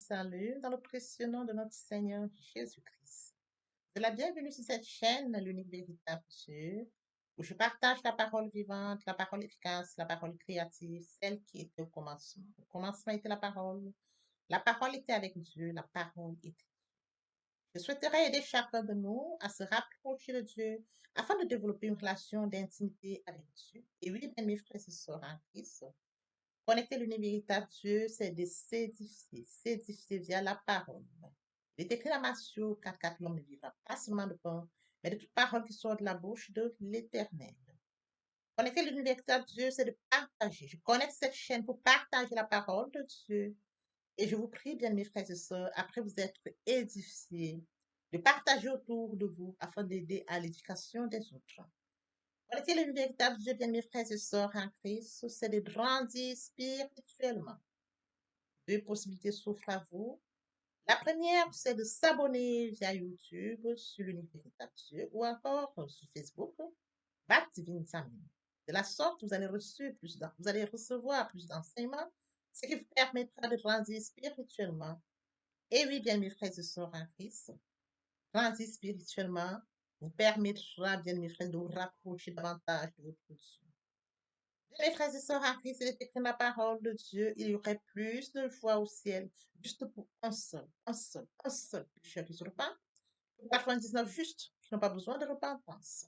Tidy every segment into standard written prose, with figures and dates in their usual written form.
salue dans le précieux nom de notre Seigneur Jésus-Christ. De la bienvenue sur cette chaîne, l'unique véritable Dieu, où je partage la parole vivante, la parole efficace, la parole créative, celle qui était au commencement. Au commencement était la parole était avec Dieu, la parole était. Je souhaiterais aider chacun de nous à se rapprocher de Dieu afin de développer une relation d'intimité avec Dieu. Et oui, bien, mes frères et sœurs en Christ, connecter l'univers véritable Dieu, c'est de s'édifier via la parole. Il est écrit dans Matthieu 4, l'homme ne vivra pas seulement de pain, mais de toute parole qui sort de la bouche de l'Éternel. Connecter l'univers véritable Dieu, c'est de partager. Je connecte cette chaîne pour partager la parole de Dieu. Et je vous prie, bien mes frères et sœurs, après vous être édifiés, de partager autour de vous afin d'aider à l'éducation des autres. Connecter le véritable Dieu, bien mes frères et sœurs en Christ, c'est de grandir spirituellement. Deux possibilités s'offrent à vous. La première, c'est de s'abonner via YouTube sur l'univers véritable Dieu ou encore sur Facebook, Bat Divine Family. De la sorte, vous allez recevoir plus d'enseignements, ce qui vous permettra de grandir spirituellement. Et oui, bien mes frères et sœurs en Christ, grandir spirituellement vous permettra, bien mes frères, de vous rapprocher davantage de votre Dieu. Bien, mes frères et sœurs en Christ, il est écrit dans la parole de Dieu, il y aurait plus de joie au ciel, juste pour un seul pécheur qui se repent, pour 99 justes qui n'ont pas besoin de repentance.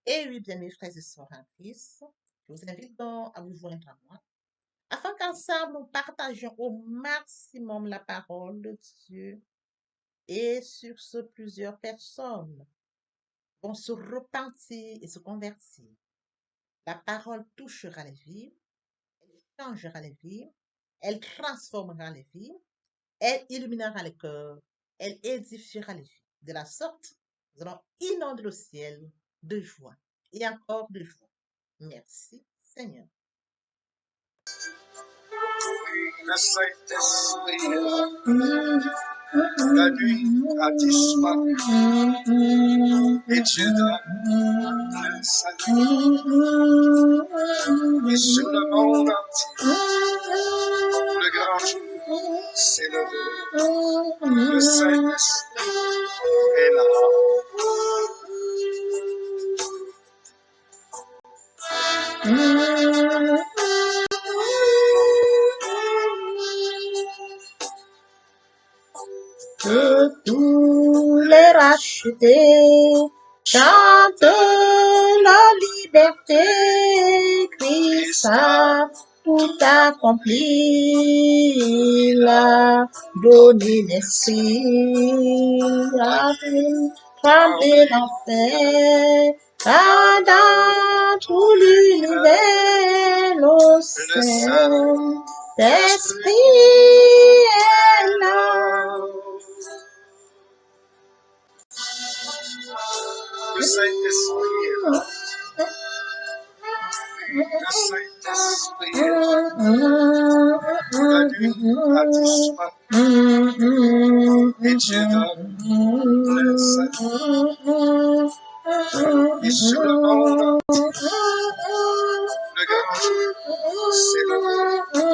Et oui, bien mes frères et sœurs en Christ, je vous invite donc à vous joindre à moi, afin qu'ensemble nous partagions au maximum la parole de Dieu. Et sur ce, plusieurs personnes vont se repentir et se convertir. La parole touchera les vies, elle changera les vies, elle transformera les vies, elle illuminera les cœurs, elle édifiera les vies. De la sorte, nous allons inonder le ciel de joie et encore de joie. Merci, Seigneur. Le Saint-Esprit est là. La nuit a disparu et Dieu donne le salut. Et sur le monde entier, le grand jour s'est levé. Le Saint-Esprit est là. Que tous les rachetés chantent la liberté, Christ a tout accompli, il a donné l'esprit, a fait trembler l'enfer, car dans tout l'univers, le Saint-Esprit est là. Le Saint-Esprit est là. Le Saint-Esprit est là. La nuit a disparu et Dieu donne le salut. Et sur le monde entier, le grand jour s'est levé.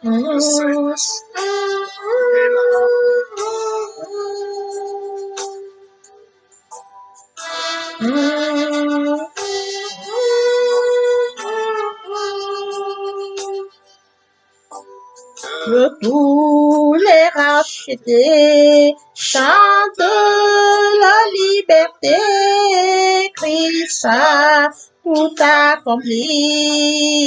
Le Saint-Esprit est là. Que tous les rachetés chantent la liberté, Christ a tout accompli,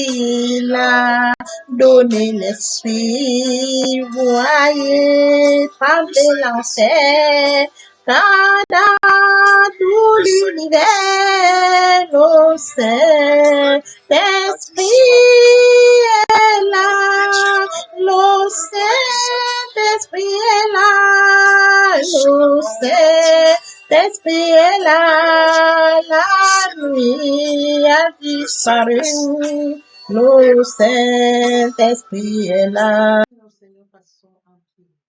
il a donné l'esprit, voyez trembler l'enfer, car dans tout l'univers, le Saint-Esprit est là, le Saint-Esprit est là, le Saint-Esprit est là, la nuit a disparu, le Saint-Esprit est là. Seigneur, passons en prière.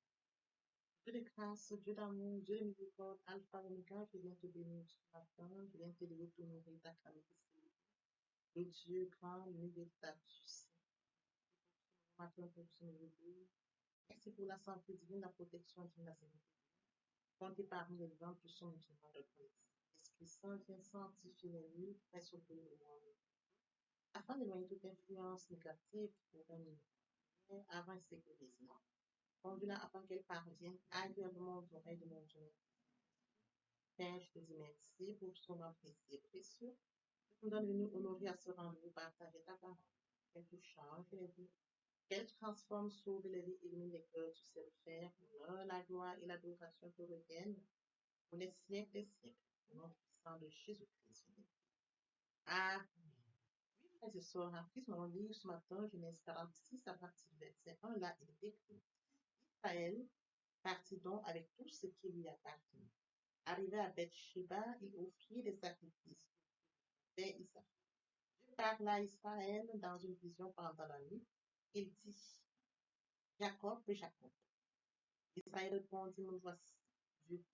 Dieu de grâce, Dieu d'amour, Dieu de miséricorde, Alpha et Omega, je viens te bénir ce matin, je viens te lever pour nourrir ta caractéristique. Le Dieu grand, l'univers de ta justice. Matin, pour se lever, Merci pour la santé divine, la protection divine, la sécurité. Comptez parmi les vivants pour son musulman de grâce. Esprit Saint, viens sanctifier les nuits, fais sauver le monde. Afin d'éloigner toute influence négative pour un univers avant et sécurisement. Conduis-la afin qu'elle parvienne agréablement aux oreilles de mon Dieu. Père, je te dis merci pour son apprécié précieux. Tu nous donnes de nous honorer à ce rendez-vous, partager ta parole. Qu'elle te change les vies. Qu'elle transforme, sauve les vies, illumine les cœurs, tu sais le faire. L'honneur, la gloire et l'adoration te reviennent pour les siècles des siècles. Au nom puissant de Jésus-Christ. Amen. Oui, frères et sœurs, en Christ, mon livre ce matin, Genèse 46, à partir du verset 1, là, il est écrit Israël partit donc avec tout ce qui lui appartenait. Arrivé à Beth-Sheba, il offrit des sacrifices. Père Isaac. Dieu parla à Israël dans une vision pendant la nuit. Il dit Jacob, Jacob. Israël répondit Me voici. Dieu dit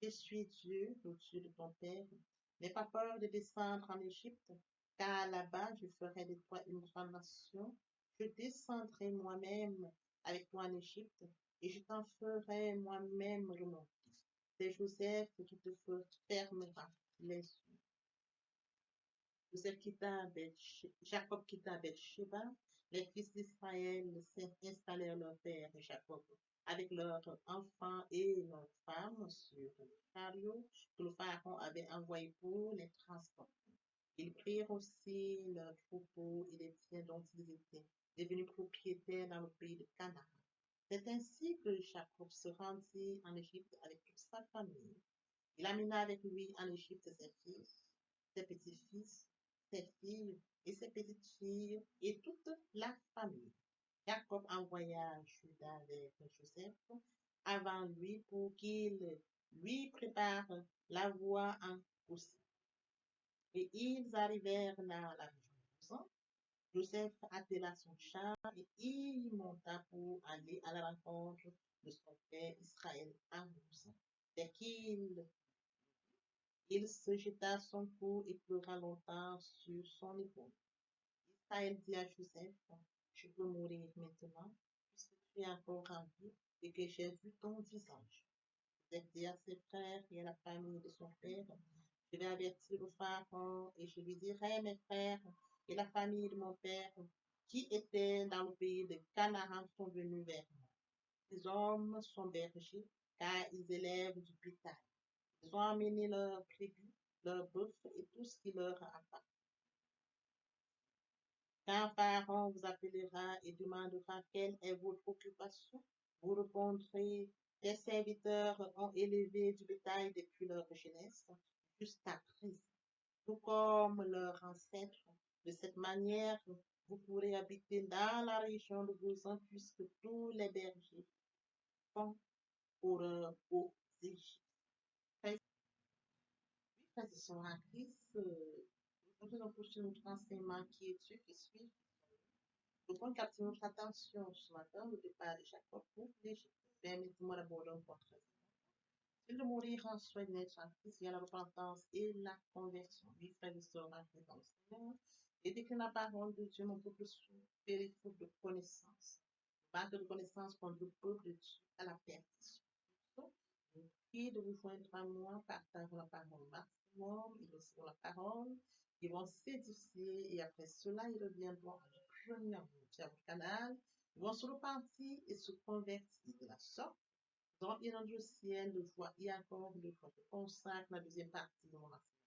Je suis Dieu, le Dieu de ton père. N'aie pas peur de descendre en Égypte, car là-bas je ferai de toi une grande nation. Je descendrai moi-même avec toi en Égypte, et je t'en ferai moi-même remonter. C'est Joseph qui te fermera les yeux. Jacob quitta Beth-Sheba. Les fils d'Israël installèrent leur père Jacob avec leurs enfants et leurs femmes sur le chariot que le pharaon avait envoyé pour les transporter. Ils prirent aussi leurs troupeaux et les biens dont ils étaient devenus propriétaires dans le pays de Canaan. C'est ainsi que Jacob se rendit en Égypte avec toute sa famille. Il amena avec lui en Égypte ses fils, ses petits-fils, ses filles et ses petites-filles et toute la famille. Jacob envoya Judas vers Joseph avant lui pour qu'il lui prépare la voie en Goshen. Et ils arrivèrent dans la région de Goshen. Joseph attela son char et il monta pour aller à la rencontre de son père Israël en Goshen. Dès qu'il il se jeta à son cou et pleura longtemps sur son épaule. Israël dit à Joseph, Je peux mourir maintenant, puisque tu es encore en vie et que j'ai vu ton visage. Joseph dit à ses frères et à la famille de son père, Je vais avertir le pharaon et je lui dirai, mes frères et la famille de mon père, qui étaient dans le pays de Canaan, sont venus vers moi. Les hommes sont bergers, car ils élèvent du bétail. Ils ont amené leurs brebis, leurs bœufs et tout ce qui leur appartient. Quand Pharaon vous appellera et demandera quelle est votre occupation, vous répondrez Tes serviteurs ont élevé du bétail depuis leur jeunesse jusqu'à présent, tout comme leurs ancêtres. De cette manière, vous pourrez habiter dans la région de Goshen puisque tous les bergers font horreur aux Égyptiens. Frères et sœurs en Christ, nous continuons pour notre enseignement qui est Dieu qui suit. Nous pouvons capter notre attention ce matin au départ de Jacob pour l'Égypte. Permettez-moi d'aborder un point très important. C'est de mourir en soi de naître en Christ via la repentance et la conversion. Oui, frères et sœurs en Christ dans le Seigneur. Et dès que la parole de Dieu, mon peuple souffre faute de connaissance. Manque de connaissance conduit le peuple de Dieu à la perdition. Je vous prie de vous joindre à moi, partageons la parole maximum, ils recevront la parole, ils vont s'édifier et après cela, ils reviendront à la première sur votre canal, ils vont se repentir et se convertir de la sorte. Nous allons inonder le ciel de joie et encore de joie. Je consacre la deuxième partie de mon enseignement.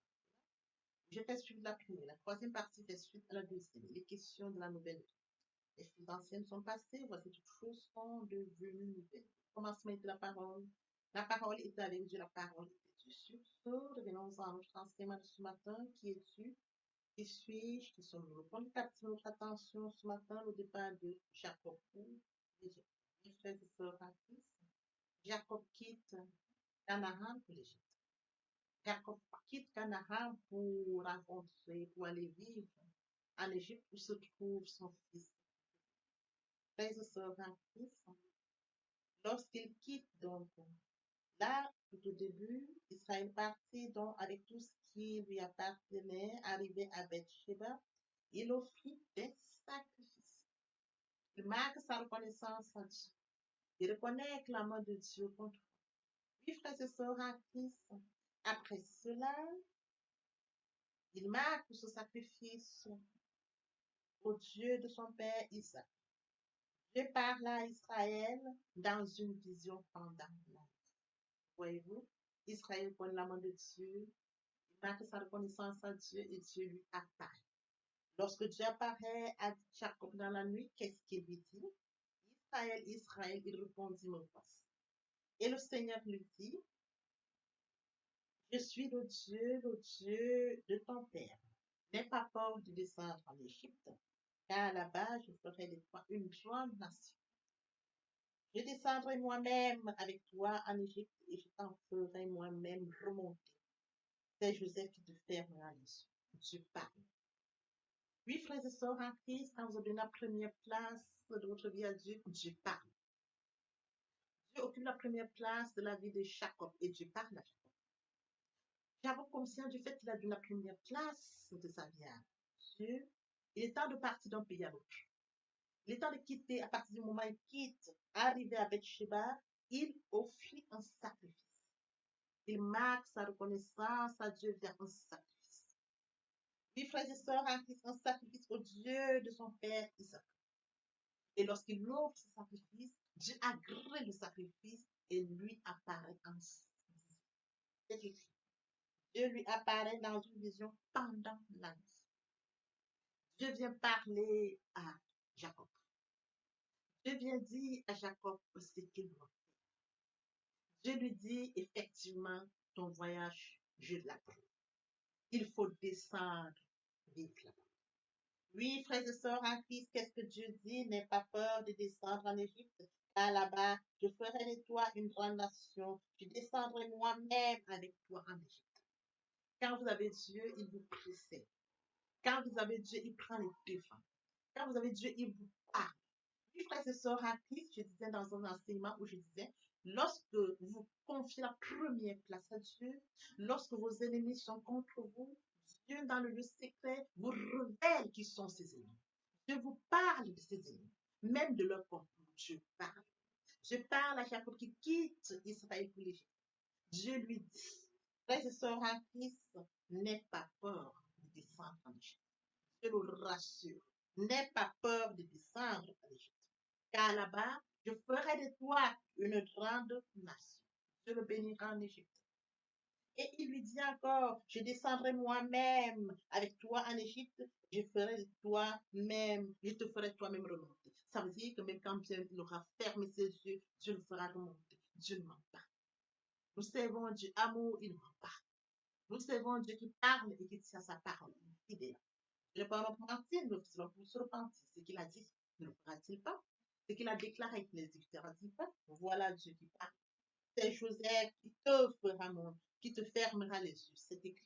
Je fais suite la première. La troisième partie fait suite à la deuxième. Les questions de la nouvelle vie. Les choses anciennes sont passées, voici toutes choses sont devenues nouvelles. Commencement de la parole. La parole est avec Dieu, la parole est Dieu. Sur ce, revenons à notre enseignement de ce matin, qui est Dieu, qui suis-je, qui sommes-nous. Le point de capter notre attention ce matin, au départ de Jacob pour l'Égypte. Mes frères et sœurs en Christ, Jacob quitte Canaan pour l'Égypte. Jacob quitte Canaan pour rencontrer, pour aller vivre en Égypte où se trouve son fils. Frères et sœurs en Christ, lorsqu'il quitte donc là, tout au début, Israël partit donc avec tout ce qui lui appartenait, arrivé à Beth-Sheba, il offrit des sacrifices. Il marque sa reconnaissance à Dieu. Il reconnaît que la main de Dieu contre lui, frères et sœurs en Christ. Après cela, il marque ce sacrifice au Dieu de son père Isaac. Dieu parle à Israël dans une vision pendant la nuit. Voyez-vous, Israël connaît la main de Dieu, il marque sa reconnaissance à Dieu et Dieu lui apparaît. Lorsque Dieu apparaît à Jacob dans la nuit, qu'est-ce qu'il lui dit? Israël, Israël, il répondit, me voici. Et le Seigneur lui dit, je suis le Dieu de ton père. N'aie pas peur de descendre en Égypte, car là-bas je ferai de toi une grande nation. Je descendrai moi-même avec toi en Égypte et je t'en ferai moi-même remonter. C'est Joseph qui te fermera les yeux. Dieu parle. Oui, frères et sœurs en Christ, quand vous avez la première place de votre vie à Dieu, Dieu parle. Dieu occupe la première place de la vie de Jacob et Dieu parle à Jacob. Jacob, conscient du fait qu'il a donné la première place de sa vie à Dieu, il est temps de partir d'un pays à l'autre. Il est temps de quitter, à partir du moment où il quitte, arrivé à Bathsheba, il offrit un sacrifice. Il marque sa reconnaissance à Dieu vers un sacrifice. Oui, frères et sœurs, en Christ, un sacrifice au Dieu de son père Isaac. Et lorsqu'il offre ce sacrifice, Dieu agrée le sacrifice et lui apparaît en c'est écrit. Dieu lui apparaît dans une vision pendant la nuit. Dieu vient parler à Jacob. Dieu vient dire à Jacob ce qu'il doit. Dieu lui dit effectivement, ton voyage, je l'apprends. Il faut descendre vite là-bas. Oui, frères et sœurs en Christ, qu'est-ce que Dieu dit? N'aie pas peur de descendre en Égypte, car là-bas, je ferai de toi une grande nation. Je descendrai moi-même avec toi en Égypte. Quand vous avez Dieu, il vous précède. Quand vous avez Dieu, il prend les devants. Quand vous avez Dieu, il vous parle. Oui, frères et sœurs en Christ, je disais dans un enseignement où je disais, lorsque vous confiez la première place à Dieu, lorsque vos ennemis sont contre vous, Dieu, dans le lieu secret, vous révèle qui sont ses ennemis. Dieu vous parle de ses ennemis, même de leur complot. Dieu parle. Dieu parle à Jacob qui quitte Israël pour l'Égypte. Dieu lui dit, frères et sœurs en Christ, n'aie pas peur de descendre en Égypte. Je le rassure, n'aie pas peur de descendre en Égypte. Car là-bas, je ferai de toi une grande nation. Je le bénira en Égypte. Et il lui dit encore, je descendrai moi-même avec toi en Égypte, je ferai de toi-même, je te ferai toi-même remonter. Ça veut dire que même quand Dieu aura fermé ses yeux, Dieu le fera remonter. Dieu ne ment pas. Nous servons un Dieu amour, il ne ment pas. Nous servons un Dieu qui parle et qui tient sa parole. Fidèle. Je ne parle pas pour mentir, nous faisons pour se repentir. Ce qu'il a dit, ne le fera-t-il pas? Ce qu'il a déclaré, ne l'exécutera-t-il pas? Voilà Dieu qui parle. C'est Joseph qui te fera mon, qui te fermera les yeux. C'est écrit.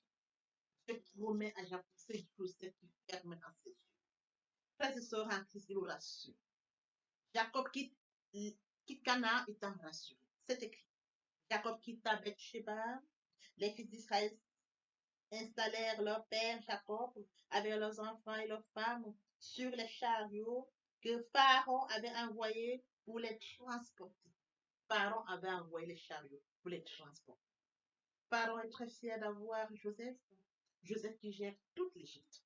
Dieu promet à Jacob, c'est Joseph qui fermera ses yeux. Frères et sœurs en Christ, il aura su. Jacob quitte Canaan étant rassuré. C'est écrit. Jacob quitta Beth-Sheba. Les fils d'Israël installèrent leur père Jacob avec leurs enfants et leurs femmes sur les chariots que Pharaon avait envoyés pour les transporter. Pharaon avait envoyé les chariots pour les transporter. Pharaon est très fier d'avoir Joseph, Joseph qui gère toute l'Égypte.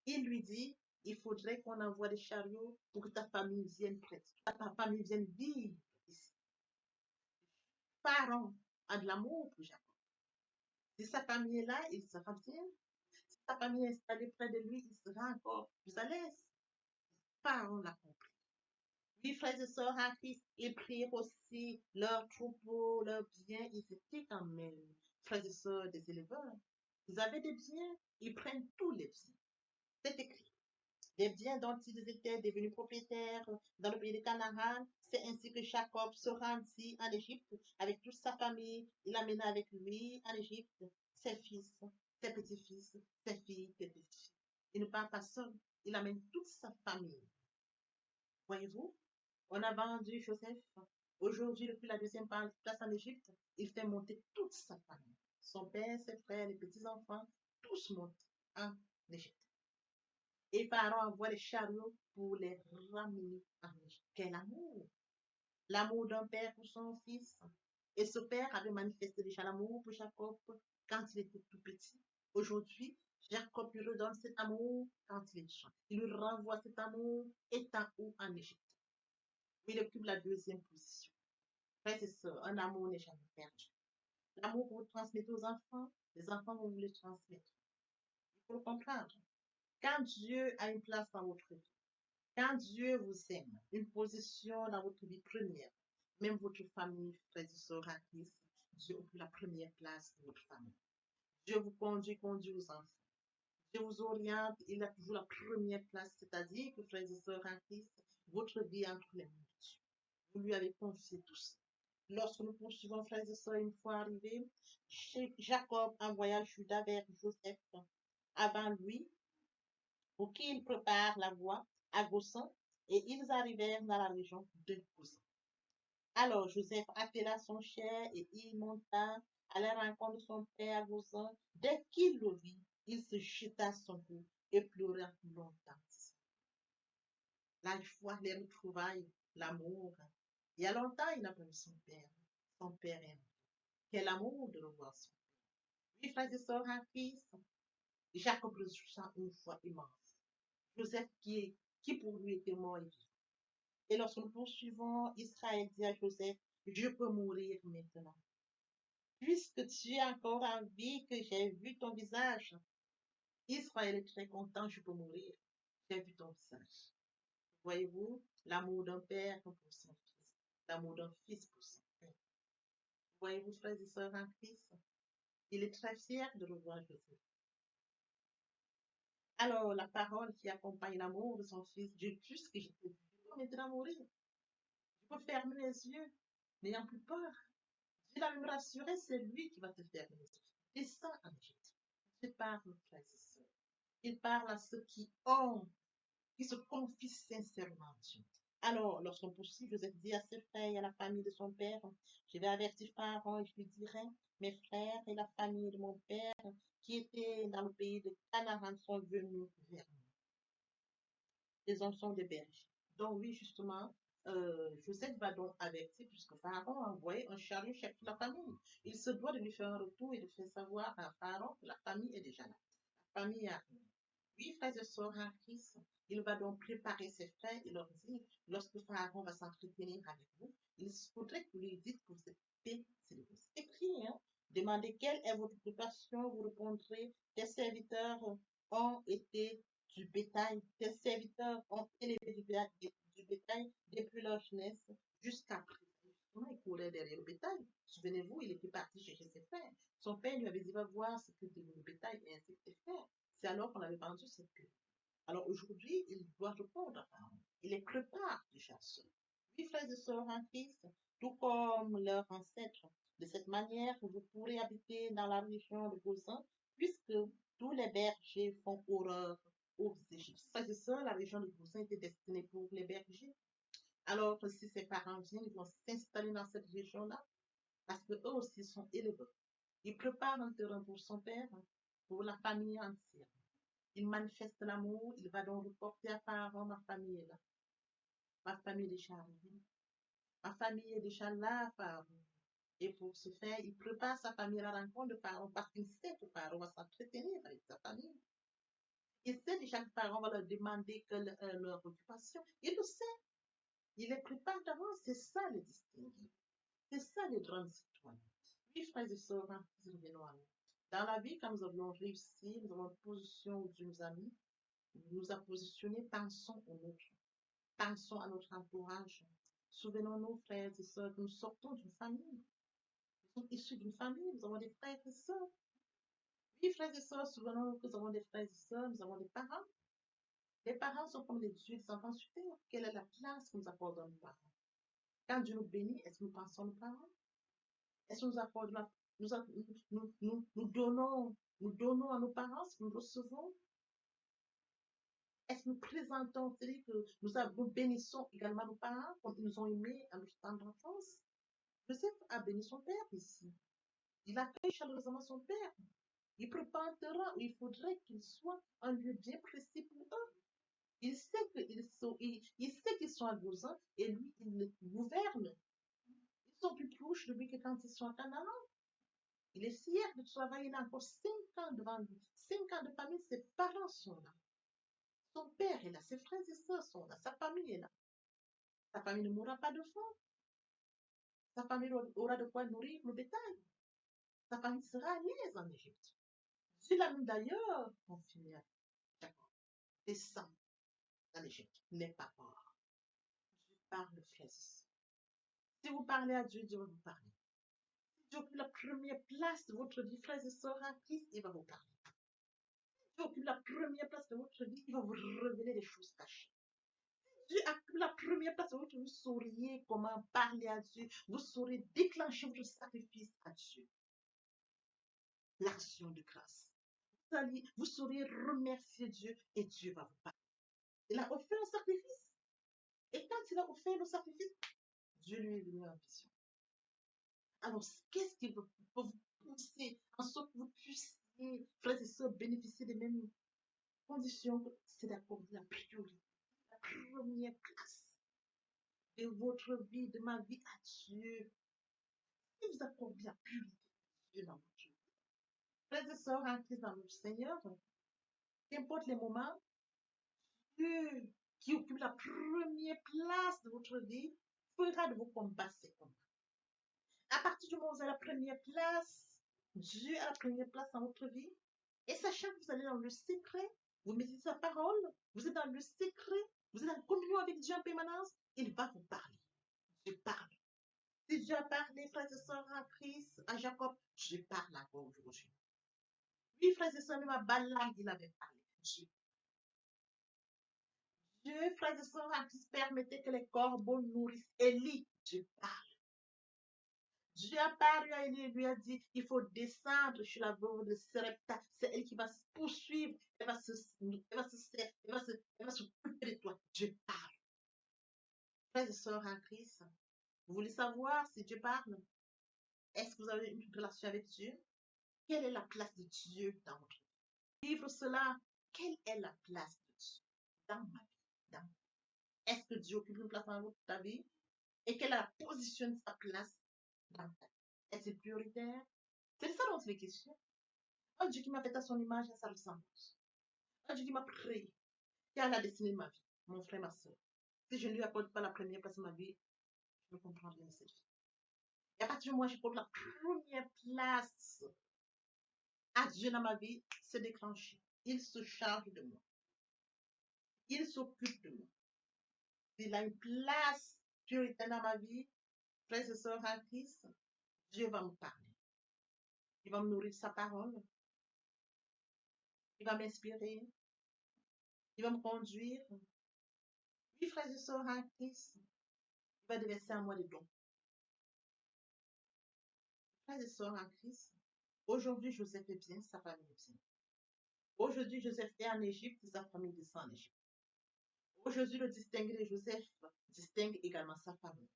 Il lui dit, il faudrait qu'on envoie des chariots pour que ta famille vienne près, ta famille vienne vivre ici. Pharaon a de l'amour pour Jacob. Si sa famille est là, il sera bien. Si sa famille est installée près de lui, il sera encore plus à l'aise. Pharaon l'a compris. Oui, frères et sœurs en Christ, ils prirent aussi leurs troupeaux, leurs biens. Ils étaient quand même, frères et sœurs, des éleveurs. Ils avaient des biens, ils prennent tous les biens. C'est écrit. Des biens dont ils étaient devenus propriétaires dans le pays de Canaan. C'est ainsi que Jacob se rendit en Égypte avec toute sa famille. Il amena avec lui en Égypte ses fils, ses petits-fils, ses filles, ses petits-filles. Il ne part pas seul, il amène toute sa famille. Voyez-vous, on a vendu Joseph. Aujourd'hui, depuis la deuxième place en Égypte, il fait monter toute sa famille. Son père, ses frères, les petits-enfants, tous montent en Égypte. Et Pharaon envoie les chariots pour les ramener en Égypte. Quel amour! l'amour d'un père pour son fils. Et ce père avait manifesté déjà l'amour pour Jacob quand il était tout petit. Aujourd'hui, Jacob lui redonne cet amour quand il est jeune. Il lui renvoie cet amour étant où en Égypte. Il occupe la deuxième position. Frères et sœurs, un amour n'est jamais perdu. L'amour que vous transmettez aux enfants, les enfants vont vous le transmettre. Il faut le comprendre. Quand Dieu a une place dans votre vie, quand Dieu vous aime, une position dans votre vie première, même votre famille, frères et sœurs en Christ, Dieu occupe la première place de votre famille. Dieu vous conduit aux enfants. Dieu vous oriente, il a toujours la première place, c'est-à-dire que, frères et sœurs en Christ, votre vie entre les mains de Dieu. Vous lui avez confié tout ça. Lorsque nous poursuivons, frères et sœurs, une fois arrivés, Jacob envoya Judas vers Joseph avant lui pour qu'il prépare la voie à Gosson, et ils arrivèrent dans la région de Gosson. Alors Joseph appela son cher et il monta à la rencontre de son père à Gosson. Dès qu'il le vit, il se jeta à son cou et pleura longtemps. La joie, les retrouvailles, l'amour. Il y a longtemps, il n'a pas vu son père. Son père aime. Quel amour de revoir son père. Oui, frères et sœurs en Christ, Jacob ressent une foi immense. Joseph qui pour lui était mort et vivant. Et lorsque nous poursuivons, Israël dit à Joseph, je peux mourir maintenant. Puisque tu es encore en vie, que j'ai vu ton visage. Israël est très content, je peux mourir. J'ai vu ton visage. Voyez-vous, l'amour d'un père pour son fils, l'amour d'un fils pour son père. Voyez-vous, frères et sœurs en Christ, il est très fier de revoir Joseph. Alors, la parole qui accompagne l'amour de son fils, Dieu, puisque je peux maintenant mourir, je peux fermer les yeux, n'ayant plus peur. Dieu va me rassurer, c'est lui qui va te fermer les yeux. Descends en Égypte. Dieu parle, frères et sœurs. Il parle à ceux qui ont, qui se confient sincèrement à Dieu. Alors, lorsqu'on poursuit, Joseph dit à ses frères et à la famille de son père, je vais avertir Pharaon et je lui dirai, mes frères et la famille de mon père qui étaient dans le pays de Canaan sont venus vers nous. Les hommes sont des bergers. Donc oui, justement, Joseph va donc avertir, puisque Pharaon a envoyé un chariot chez toute la famille. Il se doit de lui faire un retour et de faire savoir à Pharaon que la famille est déjà là. La famille arrive. Oui, frères et sœurs en Christ, il va donc préparer ses frères et leur dire, lorsque Pharaon va s'entretenir avec vous, il faudrait que vous lui dites que vous êtes paix, c'est écrit, hein? Demandez quelle est votre occupation, vous répondrez, tes serviteurs ont été du bétail, tes serviteurs ont élevé du bétail depuis leur jeunesse jusqu'à présent. Il courait derrière le bétail. Souvenez-vous, il était parti chercher ses frères. Son père lui avait dit, va voir ce que devient le bétail, et ainsi que tes frères. C'est alors qu'on avait vendu cette queue. Alors aujourd'hui, il doit répondre à Pharaon. Il les prépare déjà seul. Oui, frères et sœurs en Christ, tout comme leurs ancêtres. De cette manière, vous pourrez habiter dans la région de Gozan, puisque tous les bergers font horreur aux Égyptiens. Frères et sœurs, la région de Gozan était destinée pour les bergers. Alors, si ses parents viennent, ils vont s'installer dans cette région-là, parce qu'eux aussi sont éleveurs. Il prépare un terrain pour son père, pour la famille entière. Il manifeste l'amour, il va donc reporter à Pharaon, ma famille est là. Ma famille est déjà arrivée. Ma famille est déjà là, Pharaon. Et pour ce faire, il prépare sa famille à la rencontre de Pharaon parce qu'il sait que Pharaon va s'entretenir avec sa famille. Il sait déjà que Pharaon va leur demander leur occupation. Il le sait. Il les prépare d'avance. C'est ça le distinguer. C'est ça les grands citoyens. Oui, frères et sœurs, revenons à nous. Dans la vie, quand nous avons réussi, nous avons une position où Dieu nous a mis, nous a positionnés, pensons aux nôtres. Pensons à notre entourage. Souvenons-nous, frères et sœurs, que nous sortons d'une famille. Nous sommes issus d'une famille, nous avons des frères et sœurs. Oui, frères et sœurs, souvenons-nous que nous avons des frères et sœurs, nous avons des parents. Les parents sont comme des dieux des enfants sur terre. Quelle est la place que nous accordons à nos parents? Quand Dieu nous bénit, est-ce que nous pensons à nos parents? Est-ce que nous accordons nous donnons à nos parents ce que nous recevons? Est-ce que nous présentons, c'est-à-dire que nous bénissons également nos parents comme ils nous ont aimés à notre temps d'enfance? Joseph a béni son père ici. Il accueille chaleureusement son père. Il prépare un terrain où il faudrait qu'il soit un lieu bien précis pour eux. Il sait il sait qu'ils sont argosants et lui, il les gouverne. Ils sont plus proches de lui que quand ils sont à Canaan. Il est fier de travailler, il a encore 5 ans devant lui. 5 ans de famille, ses parents sont là. Son père est là, ses frères et sœurs sont là, sa famille est là. Sa famille ne mourra pas de faim. Sa famille aura de quoi nourrir le bétail. Sa famille sera à l'aise en Égypte. Dieu l'a même d'ailleurs confirmé à Jacob. Descends dans l'Égypte, n'aie pas peur. Je parle, frères. Si vous parlez à Dieu, Dieu va vous parler. Si Dieu occupe la première place de votre vie, frères et sœurs en Christ, il va vous parler. Si Dieu occupe la première place de votre vie, il va vous révéler des choses cachées. Dieu occupe la première place de votre vie, vous sauriez comment parler à Dieu, vous saurez déclencher votre sacrifice à Dieu. L'action de grâce. Vous saurez remercier Dieu et Dieu va vous parler. Il a offert un sacrifice. Et quand il a offert le sacrifice, Dieu lui est venu en vision. Alors, qu'est-ce qui peut vous pousser en sorte que vous puissiez, frères et sœurs, bénéficier des mêmes conditions? C'est d'accorder la priorité, la première place de votre vie, de ma vie à Dieu. Si vous accordez la priorité de Dieu dans votre vie, frères et sœurs en Christ dans notre Seigneur, qu'importe les moments, Dieu qui occupe la première place de votre vie fera de vos combats ses combats. À partir du moment où vous avez la première place, Dieu a la première place dans votre vie, et sachant que vous allez dans le secret, vous méditez sa parole, vous êtes dans le secret, vous êtes en communion avec Dieu en permanence, il va vous parler. Dieu parle. Si Dieu a parlé, frères et sœurs en Christ, à Jacob, Dieu parle encore aujourd'hui. Oui, frères et sœurs, même à Balaam, il avait parlé. Dieu, frères et sœurs en Christ, permettait que les corbeaux nourrissent Élie. Dieu parle. Dieu a parlé à Élie et lui a dit, il faut descendre sur la veuve de Sarepta. C'est elle qui va se poursuivre. Elle va s'occuper de toi. Dieu parle. Frères et sœurs en Christ, vous voulez savoir si Dieu parle? Est-ce que vous avez une relation avec Dieu? Quelle est la place de Dieu dans votre vie? Vivre cela, quelle est la place de Dieu dans ma vie? Est-ce que Dieu occupe une place dans ta vie? Et quelle est la position de sa place dans ta vie? Est-ce prioritaire? C'est ça donc les questions. Un Dieu qui m'a fait à son image et à sa ressemblance. Un Dieu qui m'a créé, qui a la destinée de ma vie, mon frère, ma soeur. Si je ne lui accorde pas la première place de ma vie, je ne comprends rien de cette vie. Et à partir du moment où j'accorde la première place à Dieu dans ma vie, c'est déclenché. Il se charge de moi. Il s'occupe de moi. Il a une place prioritaire dans ma vie, frères et sœurs en Christ, Dieu va me parler. Il va me nourrir de sa parole. Il va m'inspirer. Il va me conduire. Oui, frères et sœurs en Christ, il va déverser en moi des dons. Frères et sœurs en Christ, aujourd'hui, Joseph est bien, sa famille est bien. Aujourd'hui, Joseph est en Égypte, sa famille descend en Égypte. Aujourd'hui, le distingué de Joseph distingue également sa famille.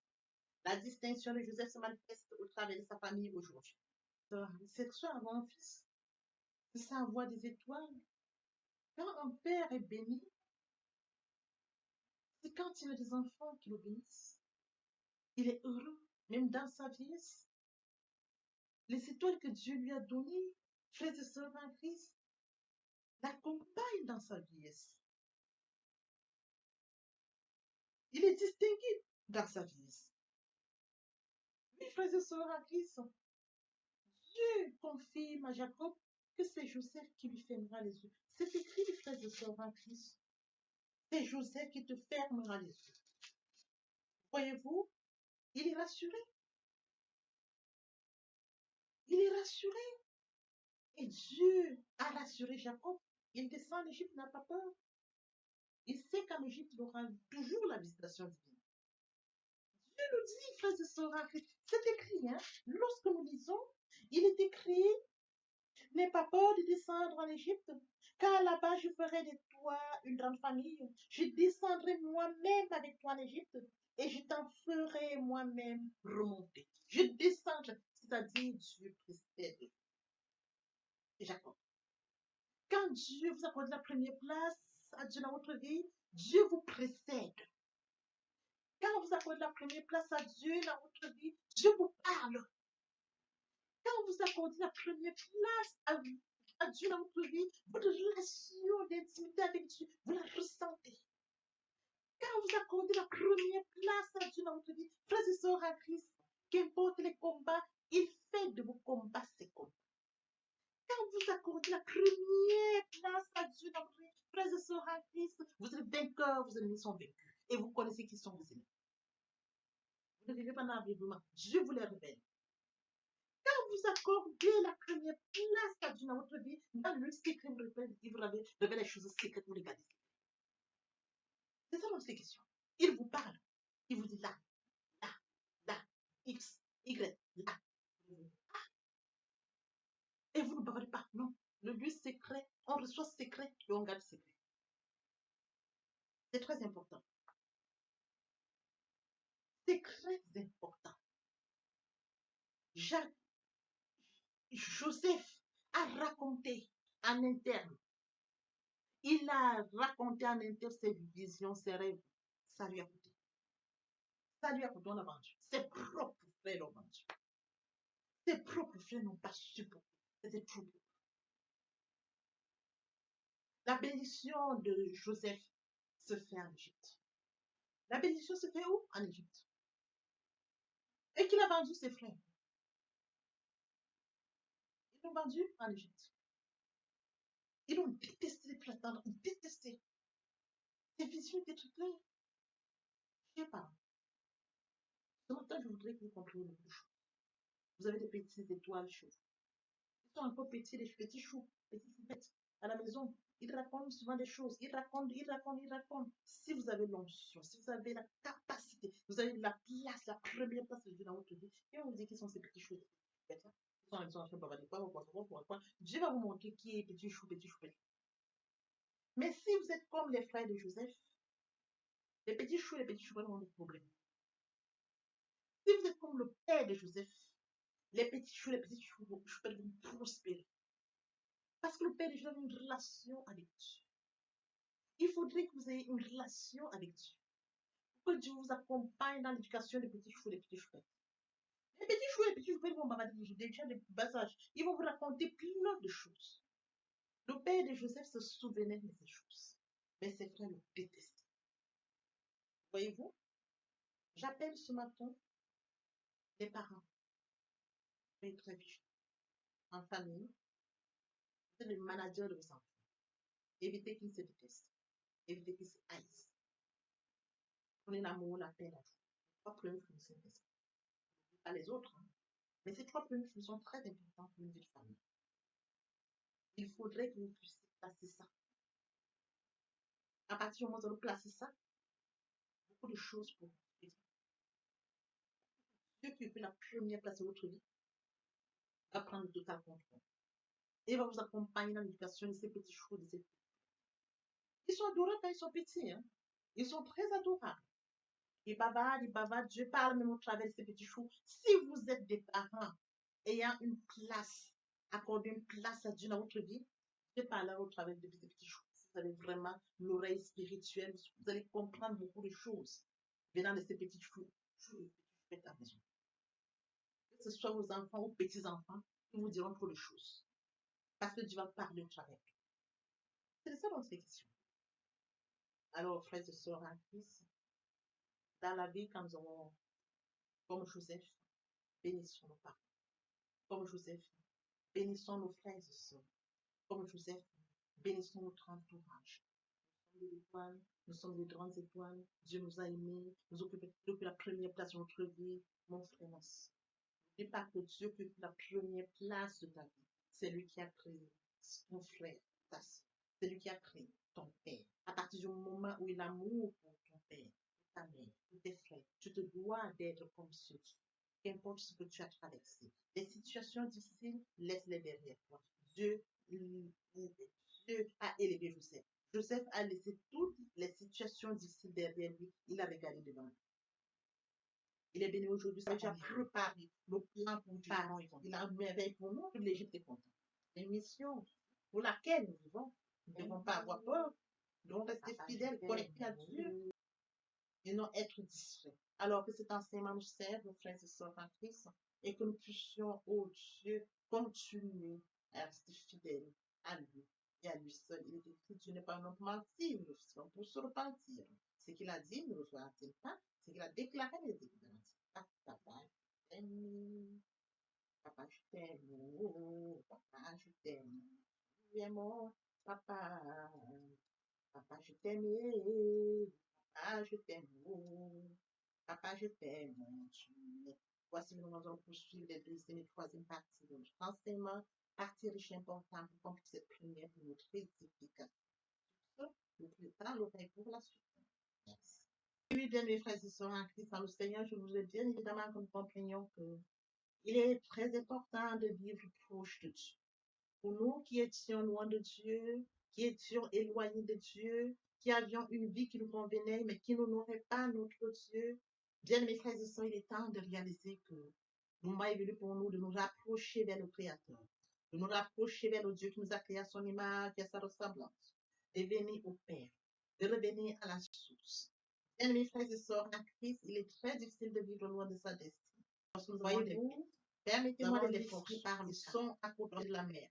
La distinction de Joseph se manifeste au travers de sa famille aujourd'hui. C'est que soit avoir un fils, c'est ça avoir des étoiles. Quand un père est béni, c'est quand il a des enfants qui le bénissent. Il est heureux, même dans sa vieillesse. Les étoiles que Dieu lui a données, frères et sœurs en Christ, l'accompagnent dans sa vieillesse. Il est distingué dans sa vieillesse. Oui, frères et sœurs en Christ, Dieu confirme à Jacob que c'est Joseph qui lui fermera les yeux. C'est écrit, frères et sœurs en Christ. C'est Joseph qui te fermera les yeux. Voyez-vous, il est rassuré. Il est rassuré. Et Dieu a rassuré Jacob. Il descend en Égypte, il n'a pas peur. Il sait qu'en Égypte, il aura toujours la visitation divine. Dieu nous dit, frères et sœurs en Christ, c'est écrit, hein? Lorsque nous lisons, il est écrit, n'aie pas peur de descendre en Égypte, car là-bas je ferai de toi une grande famille. Je descendrai moi-même avec toi en Égypte et je t'en ferai moi-même remonter. Je descendrai, c'est-à-dire Dieu précède Jacob. Quand Dieu vous accorde la première place à Dieu dans votre vie, Dieu vous précède. Quand vous accordez la première place à Dieu dans votre vie, Dieu vous parle. Quand vous accordez la première place à Dieu dans votre vie, votre relation d'intimité avec Dieu, vous la ressentez. Quand vous accordez la première place à Dieu dans votre vie, frères et sœurs en Christ, qu'importe les combats, il fait de vos combats ses combats. Quand vous accordez la première place à Dieu dans votre vie, frères et sœurs en Christ, vous êtes vainqueurs, vos ennemis sont vaincus. Et vous connaissez qui sont vos ennemis. Vous ne vivez pas dans l'aveuglement. Dieu vous les révèle. Quand vous accordez la première place à Dieu dans votre vie, dans le secret, il vous révèle les choses secrètes, vous regardez. C'est ça notre question. Il vous parle. Il vous dit là, là, là, X, Y, là. Et vous ne parlez pas. Non. Le lieu secret, on reçoit secret et on garde secret. C'est très important. C'est très important. Joseph a raconté en interne. Il a raconté en interne ses visions, ses rêves. Ça lui a coûté. Ça lui a coûté, on l'a vendu. Ses propres frères l'ont vendu. Ses propres frères n'ont pas supporté. C'était trop beau. La bénédiction de Joseph se fait en Égypte. La bénédiction se fait où? En Égypte. Et qu'il a vendu ses frères. Ils l'ont vendu en Égypte. Ils ont détesté les plats, ils détestaient. Ces visions étaient très claires. Je ne sais pas. Ce matin, je voudrais que vous compreniez beaucoup de choses. Vous avez des petites étoiles chaudes. Ils sont un peu petits, les petits choux, petits choupettes. À la maison, ils racontent souvent des choses. Ils racontent. Si vous avez l'onction, si vous avez la capacité, vous avez la place, la première place de Dieu dans votre vie, et on vous dit qui sont ces petits choux. Ils sont en train de bavarder quoi. Dieu va vous montrer qui est petit chou, petit choupette. Mais si vous êtes comme les frères de Joseph, les petits choux et les petits choupettes ont des problèmes. Si vous êtes comme le père de Joseph, les petits choux, les petits choupettes vont prospérer. Parce que le père de Joseph a une relation avec Dieu. Il faudrait que vous ayez une relation avec Dieu. Que Dieu vous accompagne dans l'éducation des petits choux et des petits choupettes. Les petits choux et les petits choupettes vont bavarder déjà des bas âges. Ils vont vous raconter plein de choses. Le père de Joseph se souvenait de ces choses. Mais ses frères le détestaient. Voyez-vous, j'appelle ce matin les parents. Soyez très vigilants. En famille, vous êtes le manager de vos enfants. Évitez qu'ils se détestent. Évitez qu'ils se haïssent. Prenez l'amour, la paix, la joie. Trois premières fonctions. Pas les autres, hein. Mais ces trois premières fonctions sont très importantes pour une vie de famille. Il faudrait que vous puissiez placer ça. À partir du moment où vous placez ça, beaucoup de choses pour vous. Dieu qui fait la première place de votre vie va prendre le total contrôle. Et va vous accompagner dans l'éducation de ces petits choux, de ces petits. Ils sont adorables quand ils sont petits, hein. Ils sont très adorables. Ils bavardent, Dieu parle même au travers de ces petits choux. Si vous êtes des parents ayant une place, accordez une place à Dieu dans votre vie, Dieu parlera au travers de ces petits choux. Vous avez vraiment l'oreille spirituelle, vous allez comprendre beaucoup de choses venant de ces petits choux à la maison. Que ce soit vos enfants ou petits-enfants, ils vous diront trop de choses. Parce que Dieu va parler au travers. C'est ça notre question. Alors, frères et sœurs en Christ, dans la vie, quand nous avons, comme Joseph, bénissons nos parents. Comme Joseph, bénissons nos frères et sœurs. Comme Joseph, bénissons notre entourage. Nous sommes des grandes étoiles. Dieu nous a aimés, nous occupe la première place de notre vie. Mon frère, ma soeur. N'oublie pas que Dieu occupe la première place de ta vie. C'est lui qui a créé ton frère, ta soeur. C'est lui qui a créé ton père. À partir du moment où il a l'amour pour ton père, ta mère, pour tes frères, tu te dois d'être comme ceux-ci. Qu'importe ce que tu as traversé. Les situations difficiles, laisse-les derrière toi. Dieu a élevé Joseph. Joseph a laissé toutes les situations difficiles derrière lui. Il a regardé devant lui. Il est béni aujourd'hui. Ça a préparé le plan pour parents. Il a une merveille pour nous. L'Égypte est content. Une mission pour laquelle nous vivons. Nous ne devons pas avoir peur. Donc, rester fidèle, connecté à Dieu et non être distrait. Alors que cet enseignement nous serve, nos frères et sœurs en Christ, et que nous puissions, oh Dieu, continuer à rester fidèles à lui et à lui seul. Il est écrit, Dieu n'est pas un homme menti, nous le faisons pour se repentir. Ce qu'il a dit, ne le fera-t-il pas? Ce qu'il a déclaré, ne le déclarera-t-il pas? Papa, je t'aime. Papa, je t'aime. Oh, papa, je t'aime. Tu es mon papa. Papa, je t'aime. Papa, je t'aime. Oh, papa, je t'aime. Voici, nous allons poursuivre les deuxième et troisième partie de notre enseignement. Partie riche et importante pour comprendre cette prière pour notre édification. Nous préparons l'oreille pour la suite. Merci. Oui, bien, mes frères et sœurs en Christ, dans le Seigneur, je vous ai bien évidemment que nous comprenions que il est très important de vivre proche de Dieu. Pour nous qui étions loin de Dieu, qui étions éloignés de Dieu, qui avions une vie qui nous convenait, mais qui n'honorait pas notre Dieu, bien mes frères et sœurs, il est temps de réaliser que le moment est venu pour nous de nous rapprocher vers le Créateur, de nous rapprocher vers le Dieu qui nous a créé à son image et à sa ressemblance, de venir au Père, de revenir à la source. Bien mes frères et sœurs, en Christ, il est très difficile de vivre loin de sa destinée. Voyez-vous, permettez-moi de les forcer par ils sont à côté de la mer.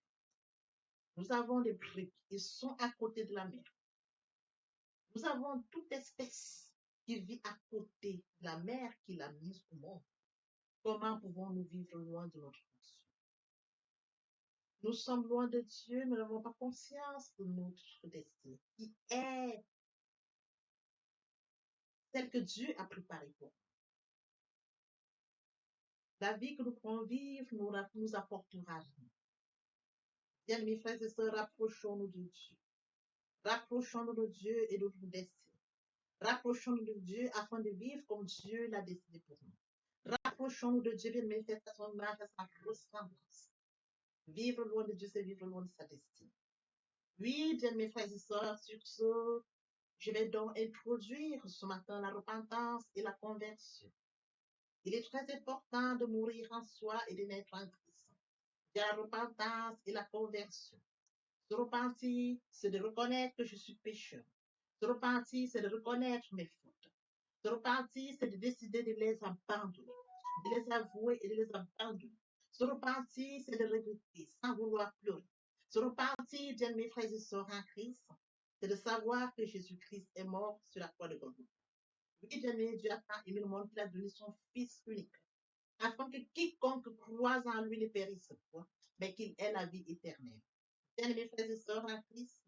Nous avons des briques, ils sont à côté de la mer. Nous avons toute espèce qui vit à côté de la mer qu'il a mise au monde. Comment pouvons-nous vivre loin de notre Dieu? Nous sommes loin de Dieu, nous n'avons pas conscience de notre destinée, qui est celle que Dieu a préparée pour nous. La vie que nous pourrons vivre nous apportera vie. Bien, mes frères et sœurs, rapprochons-nous de Dieu. Rapprochons-nous de Dieu et de notre destinée. Rapprochons-nous de Dieu afin de vivre comme Dieu l'a décidé pour nous. Rapprochons-nous de Dieu, bien mais faites à son image, à sa ressemblance. Vivre loin de Dieu, c'est vivre loin de sa destinée. Oui, bien mes frères et sœurs, sur ce, je vais donc introduire ce matin la repentance et la conversion. Il est très important de mourir en soi et de naître en Christ. Il y a la repentance et la conversion. Se repentir, c'est de reconnaître que je suis pécheur. Se repentir, c'est de reconnaître mes fautes. Se repentir, c'est de décider de les abandonner, de les avouer et de les abandonner. Se repentir, c'est de regretter sans vouloir pleurer. Se repentir, bien mes frères et sœurs en Christ, c'est de savoir que Jésus-Christ est mort sur la croix de Golgotha. Oui, bien mes, Dieu a tant aimé le monde qu'il a donné son Fils unique, afin que quiconque croise en lui ne périsse point, mais qu'il ait la vie éternelle. Bien mes frères et sœurs en Christ,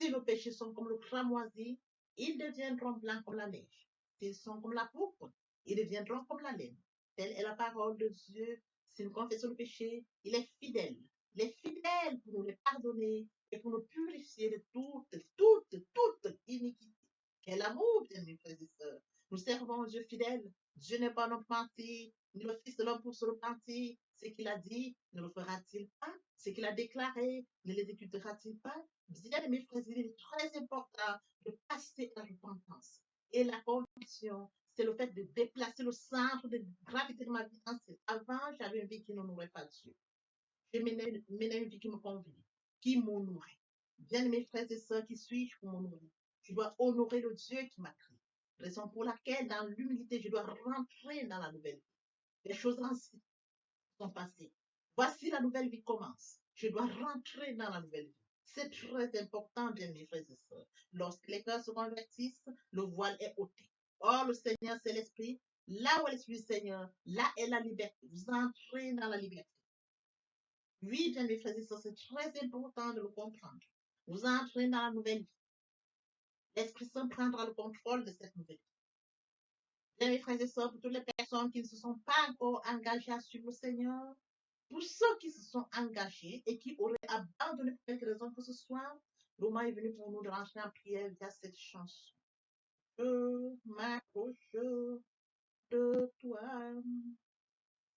si nos péchés sont comme le cramoisi, ils deviendront blancs comme la neige. S'ils sont comme la pourpre, ils deviendront comme la laine. Telle est la parole de Dieu. Si nous confessons le péché, il est fidèle. Il est fidèle pour nous les pardonner et pour nous purifier de toute iniquité. Quel amour, bien mes frères et sœurs. Nous servons un Dieu fidèle. Dieu n'est pas un homme menti, ni le Fils de l'homme pour se repentir. Ce qu'il a dit, ne le fera-t-il pas? Ce qu'il a déclaré, ne l'exécutera-t-il pas? Bien, mes frères, il est très important de passer à la repentance. Et la conviction, c'est le fait de déplacer le centre de gravité de ma vie. Avant, j'avais une vie qui n'honorait pas Dieu. Je menais une vie qui me convenait, qui m'honorait. Bien, mes frères et sœurs, qui suis-je pour m'honorer? Je dois honorer le Dieu qui m'a créé. Raison pour laquelle, dans l'humilité, je dois rentrer dans la nouvelle vie. Les choses anciennes sont passées. Voici la nouvelle vie commence. Je dois rentrer dans la nouvelle vie. C'est très important, bien mes frères et sœurs. Lorsque les cœurs se convertissent, le voile est ôté. Or, le Seigneur, c'est l'Esprit. Là où est l'Esprit du Seigneur, là est la liberté. Vous entrez dans la liberté. Oui, bien mes frères et sœurs, c'est très important de le comprendre. Vous entrez dans la nouvelle vie. L'Esprit Saint prendra le contrôle de cette nouvelle vie. Bien mes frères et sœurs, pour toutes les personnes qui ne se sont pas encore engagées à suivre le Seigneur, pour ceux qui se sont engagés et qui auraient abandonné pour quelque raison que ce soit, le moment est venu pour nous de rentrer en prière via cette chanson. Je m'approche de toi,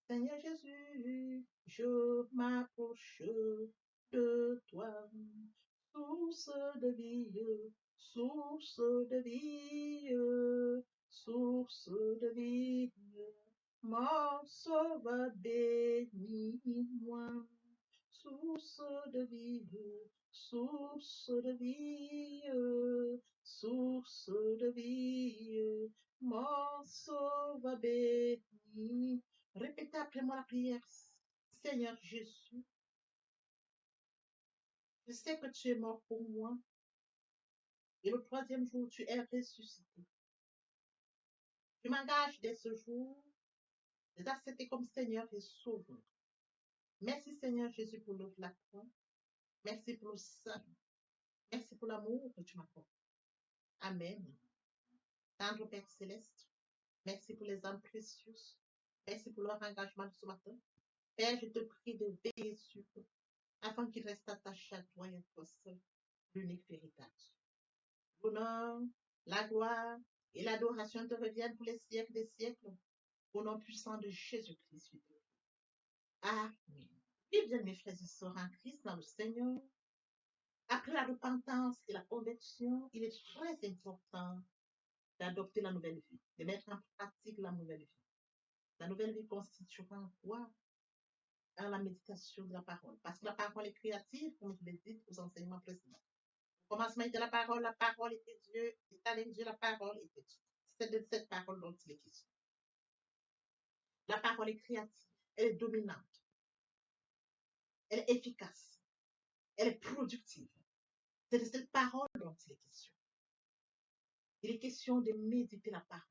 Seigneur Jésus, je m'approche de toi, source de vie, source de vie, source de vie, mon sauveur bénis-moi. source de vie, source de vie, source de vie, mon sauveur béni. Répétez après moi la prière. Seigneur Jésus, je sais que tu es mort pour moi et le troisième jour tu es ressuscité. Je m'engage dès ce jour de t'accepter comme Seigneur et Sauveur. Merci Seigneur Jésus pour l'œuvre de la croix. Merci pour le sang. Merci pour l'amour que tu m'accordes. Amen. Tendre Père Céleste, merci pour les âmes précieuses. Merci pour leur engagement de ce matin. Père, je te prie de veiller sur eux, afin qu'ils restent attachés à toi et à toi seul, l'unique véritable. L'honneur, la gloire et l'adoration te reviennent pour les siècles des siècles, au nom puissant de Jésus-Christ. Amen. Oui, bien mes frères et sœurs en Christ, dans le Seigneur, après la repentance et la conversion, il est très important d'adopter la nouvelle vie, de mettre en pratique la nouvelle vie. La nouvelle vie constituera quoi? À la méditation de la parole. Parce que la parole est créative, comme je l'ai dit aux enseignements précédents. Au commencement était la parole était Dieu, et avec Dieu, la parole était Dieu. C'est de cette parole dont il est question. La parole est créative, elle est dominante, elle est efficace, elle est productive. C'est de cette parole dont il est question. Il est question de méditer la parole.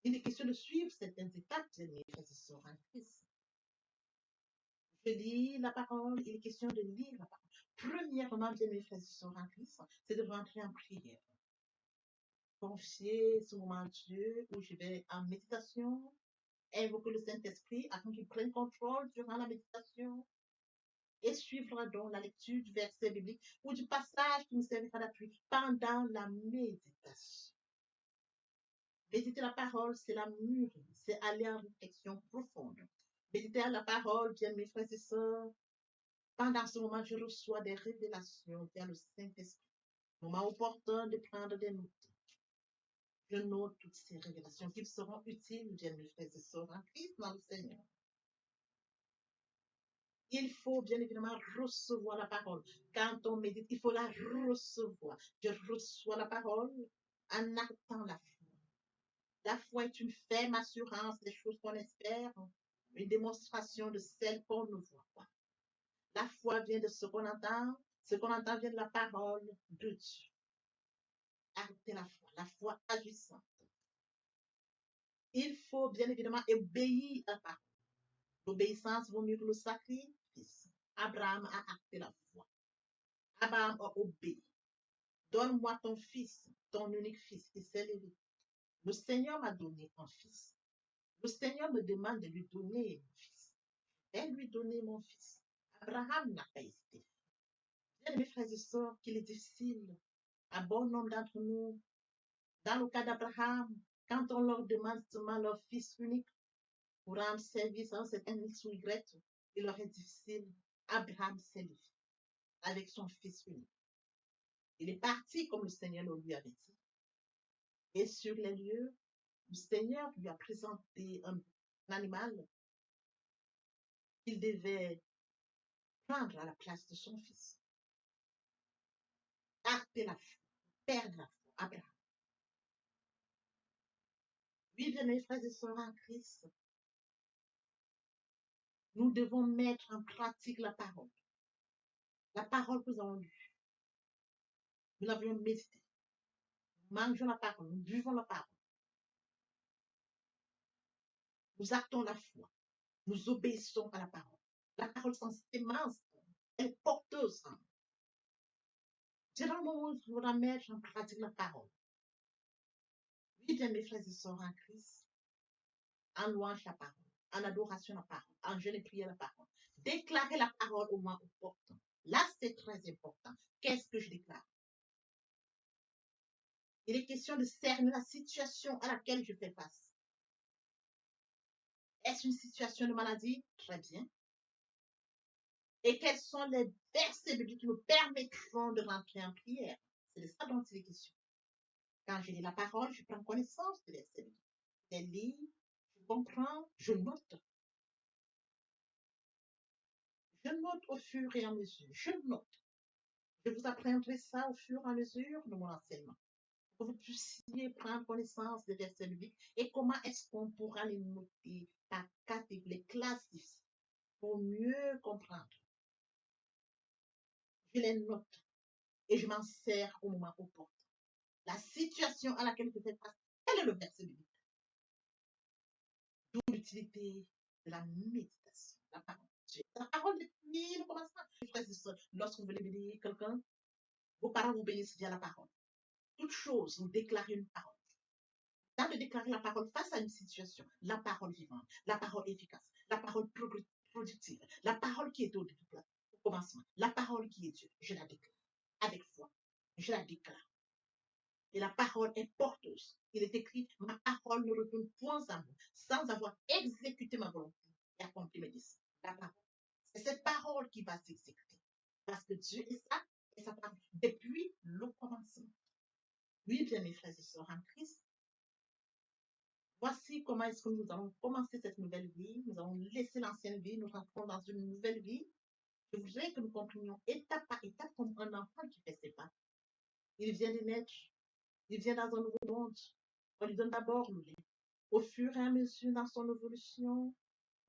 Il est question de suivre certaines étapes de mes frères et sœurs en Christ. Je lis la parole, il est question de lire la parole. Premièrement, bien mes frères et sœurs en Christ, c'est de rentrer en prière. Confier ce moment à Dieu où je vais en méditation, invoquer le Saint-Esprit afin qu'il prenne contrôle durant la méditation et suivre donc la lecture du verset biblique ou du passage qui nous servira d'appui pendant la méditation. Méditer la parole, c'est la mûrir, c'est aller en réflexion profonde. Méditer la parole, bien mes frères et sœurs, pendant ce moment, je reçois des révélations vers le Saint-Esprit. Moment opportun de prendre des notes. Je note toutes ces révélations qui seront utiles, bien mes frères et sœurs en Christ, dans le Seigneur. Il faut bien évidemment recevoir la parole. Quand on médite, il faut la recevoir. Je reçois la parole en actant la foi. La foi est une ferme assurance des choses qu'on espère, une démonstration de celles qu'on ne voit pas. La foi vient de ce qu'on entend vient de la parole de Dieu. Arrêtez la foi agissante. Il faut bien évidemment obéir à la parole. L'obéissance vaut mieux que le sacrifice. Abraham a acté la foi. Abraham a obéi. Donne-moi ton fils, ton unique fils, qui s'est levé. Le Seigneur m'a donné un fils. Le Seigneur me demande de lui donner mon fils. Et lui donner mon fils. Abraham n'a pas hésité. Bien, mes frères et sœurs, qu'il est difficile à bon nombre d'entre nous, dans le cas d'Abraham, quand on leur demande seulement leur fils unique pour rendre service à un certain X ou Y, il leur est difficile. Abraham s'est levé avec son fils unique. Il est parti comme le Seigneur le lui avait dit. Et sur les lieux, le Seigneur lui a présenté un animal qu'il devait prendre à la place de son fils. Acter la foi, perdre la foi, Abraham. Oui, bien mes frères et sœurs en Christ, nous devons mettre en pratique la parole. La parole que nous avons lue. Nous l'avions méditée. Nous mangeons la parole, nous buvons la parole. Nous actons la foi. Nous obéissons à la parole. La parole sans sémence, elle est porteuse. C'est dans le moment où nous devons mettre en pratique la parole. Oui, bien mes frères et sœurs en Christ, en louange la parole, en adoration la parole, en jeûne et prière la parole. Déclarer la parole au moins opportun. Là, c'est très important. Qu'est-ce que je déclare? Il est question de cerner la situation à laquelle je fais face. Est-ce une situation de maladie? Très bien. Et quels sont les versets bibliques qui nous permettront de rentrer en prière? C'est de ça dont il est question. Quand je lis la parole, je prends connaissance des versets bibliques. Je lis, je comprends, je note. Je note au fur et à mesure. Je note. Je vous apprendrai ça au fur et à mesure de mon enseignement. Pour que vous puissiez prendre connaissance des versets bibliques et comment est-ce qu'on pourra les noter par catégorie, les classifier pour mieux comprendre. Je les note et je m'en sers au moment opportun. La situation à laquelle je fais face, quel est le verset biblique? D'où l'utilité de la méditation, la parole de Dieu. La parole depuis le commencement. Frères et sœurs, lorsque vous voulez bénir quelqu'un, vos parents vous bénissent via la parole. Toute chose, vous déclarez une parole. Dans de déclarer la parole face à une situation, la parole vivante, la parole efficace, la parole productive, la parole qui est au commencement, la parole qui est Dieu, je la déclare avec foi. Je la déclare. Et la parole est porteuse. Il est écrit, ma parole ne retourne point à moi, sans avoir exécuté ma volonté et accompli mes désirs. La parole. C'est cette parole qui va s'exécuter. Parce que Dieu est ça, et sa parole, depuis le commencement. Oui, bien mes frères et sœurs en Christ, voici comment est-ce que nous allons commencer cette nouvelle vie. Nous allons laisser l'ancienne vie, nous rentrons dans une nouvelle vie. Je voudrais que nous comprenions étape par étape comme un enfant qui fait ses pas. Il vient de naître, il vient dans un nouveau monde. On lui donne d'abord le lait. Au fur et à mesure dans son évolution,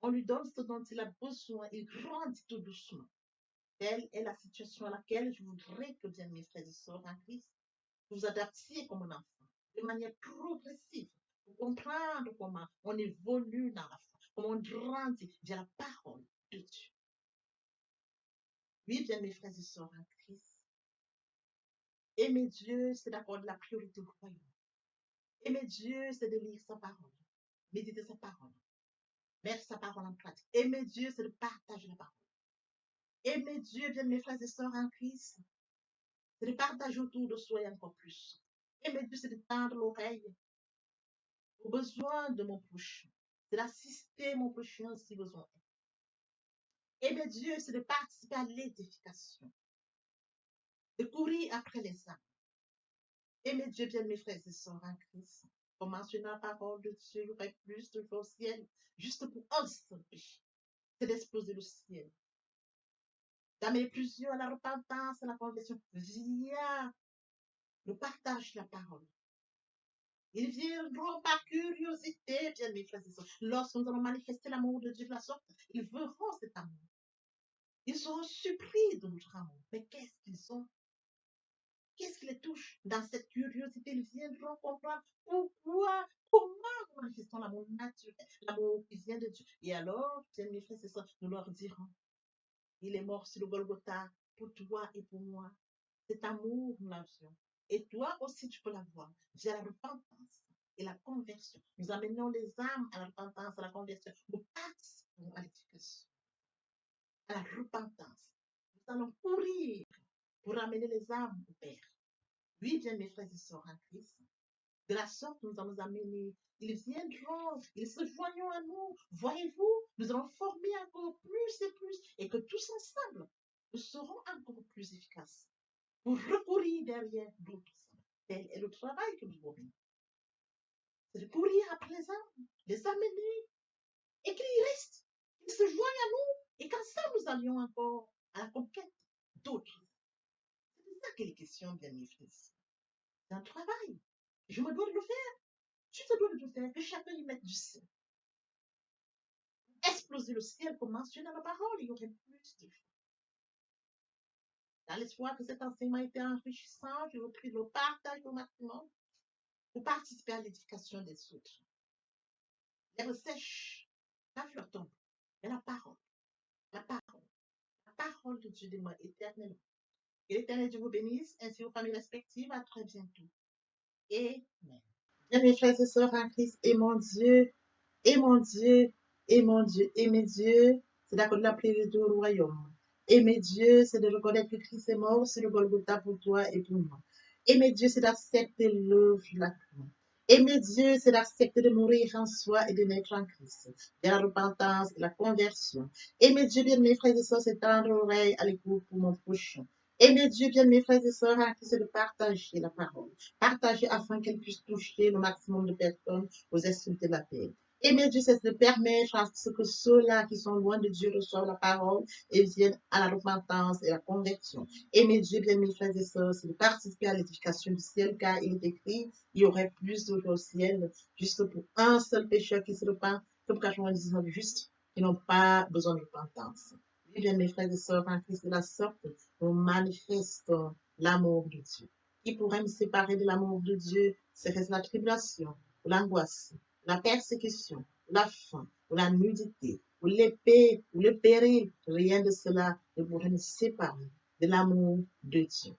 on lui donne ce dont il a besoin. Il grandit tout doucement. Telle est la situation à laquelle je voudrais que, bien mes frères et sœurs en Christ, vous vous adaptiez comme un enfant, de manière progressive, pour comprendre comment on évolue dans la foi, comment on grandit via la parole de Dieu. Oui, bien mes frères et sœurs en Christ, aimer Dieu, c'est d'accorder la priorité au royaume. Aimer Dieu, c'est de lire sa parole, méditer sa parole, mettre sa parole en pratique. Aimer Dieu, c'est de partager la parole. Aimer Dieu, bien mes frères et sœurs en Christ, c'est de partager autour de soi et encore plus. Aimer Dieu, c'est de tendre l'oreille aux besoins de mon prochain. C'est d'assister mon prochain si besoin est. Aimer Dieu, c'est de participer à l'édification, de courir après les âmes. Aimer Dieu, bien mes frères et sœurs en Christ. Pour mentionner la parole de Dieu, il y aurait plus de au ciel, juste pour un seul péché. C'est d'exploser le ciel. D'amener plusieurs à la repentance, à la conversion, via le partage de la parole. Ils viendront par curiosité, bien mes frères et sœurs. Lorsque nous allons manifester l'amour de Dieu de la sorte, ils verront cet amour. Ils seront surpris de notre amour. Mais qu'est-ce qu'ils ont? Qu'est-ce qui les touche? Dans cette curiosité, ils viendront comprendre pourquoi, comment nous manifestons l'amour naturel, l'amour qui vient de Dieu. Et alors, bien mes frères et sœurs, nous leur dirons, il est mort sur le Golgotha pour toi et pour moi. Cet amour, nous l'avions. Et toi aussi, tu peux l'avoir via la repentance et la conversion. Nous amenons les âmes à la repentance, à la conversion. Nous participons à l'éducation, à la repentance. Nous allons courir pour amener les âmes au Père. Oui, bien mes frères et sœurs en Christ. De la sorte, nous allons amener. Ils viendront, ils se joignent à nous. Voyez-vous, nous allons former encore plus et que tous ensemble, nous serons encore plus efficaces pour recourir derrière d'autres. Tel est le travail que nous avons. C'est de courir après les amener, et qu'ils restent, qu'ils se joignent à nous, et qu'ensemble nous allions encore à la conquête d'autres. C'est ça qu'il est question, bien mes frères. C'est un travail. Je me dois de le faire. Tu te dois de le faire, que chacun y mette du sien. Exploser le ciel, comme mentionné dans la parole, il y aurait plus de choses. Dans l'espoir que cet enseignement était enrichissant, je vous prie de le partager au maximum pour participer à l'édification des autres. L'herbe sèche, la fleur tombe, mais la parole de Dieu demeure éternellement. Que l'Éternel Dieu vous bénisse, ainsi vos familles respectives. À très bientôt. Amen. Bien, mes frères et sœurs en Christ, et mon Dieu, et mon Dieu, et mon Dieu, aimer Dieu, c'est d'accorder la priorité au royaume. Aimer Dieu, c'est de reconnaître que Christ est mort sur le Golgotha pour toi et pour moi. Aimer Dieu, c'est d'accepter l'œuvre de la croix. Aimer Dieu, c'est d'accepter de mourir en soi et de naître en Christ, de la repentance et la conversion. Aimer Dieu, bien mes frères et sœurs, c'est tendre l'oreille à l'écoute pour mon prochain. Aimer Dieu, bien mes frères et sœurs, c'est de partager la parole. Partager afin qu'elle puisse toucher le maximum de personnes aux extrémités de la terre. Aimer Dieu, c'est de permettre à ce que ceux-là qui sont loin de Dieu reçoivent la parole et viennent à la repentance et à la conversion. Aimer Dieu, bien mes frères et sœurs, c'est de participer à l'édification du ciel, car il est écrit, il y aurait plus d'eau au ciel, juste pour un seul pécheur qui se repent, que pour 99 justes qui n'ont pas besoin de repentance. Oui, bien mes frères et sœurs, en Christ de la sorte, nous manifestons l'amour de Dieu. Qui pourrait me séparer de l'amour de Dieu? Serait-ce la tribulation, ou l'angoisse, la persécution, la faim, ou la nudité, ou l'épée, ou le péril? Rien de cela ne pourrait nous séparer de l'amour de Dieu.